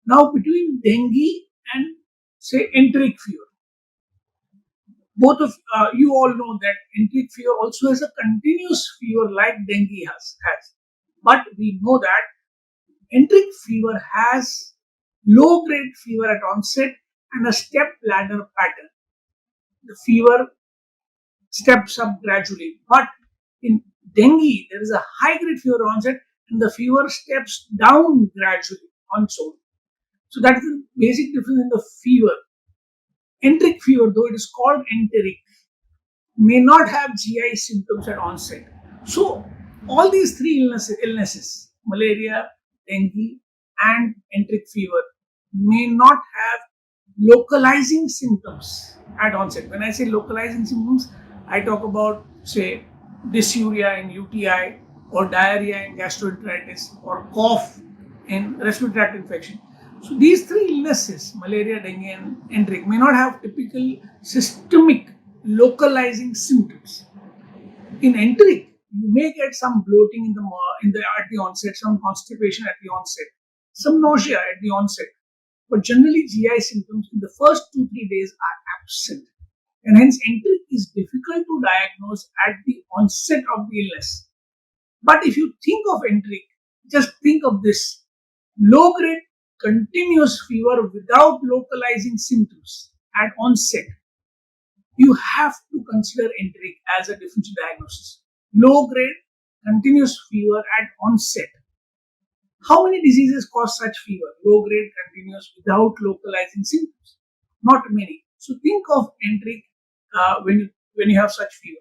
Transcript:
Now, between dengue and say enteric fever, both of you all know that enteric fever also has a continuous fever like dengue has. But we know that enteric fever has low grade fever at onset and a step ladder pattern. The fever steps up gradually. But in dengue, there is a high grade fever onset and the fever steps down gradually on its own. So that is the basic difference in the fever. Enteric fever, though it is called enteric, may not have GI symptoms at onset. So all these three illnesses malaria, dengue, and enteric fever, may not have localizing symptoms at onset. When I say localizing symptoms, I talk about, say, dysuria in UTI, or diarrhea in gastroenteritis, or cough in respiratory tract infection. So these three illnesses, malaria, dengue, and enteric, may not have typical systemic localizing symptoms. In enteric, you may get some bloating at the onset, some constipation at the onset, some nausea at the onset, but generally GI symptoms in the first 2-3 days are absent, and hence enteric is difficult to diagnose at the onset of the illness. But if you think of enteric, just think of this: low grade continuous fever without localizing symptoms at onset. You have to consider enteric as a differential diagnosis. Low grade continuous fever at onset. How many diseases cause such fever? Low grade continuous without localizing symptoms? Not many. So think of enteric when you have such fever.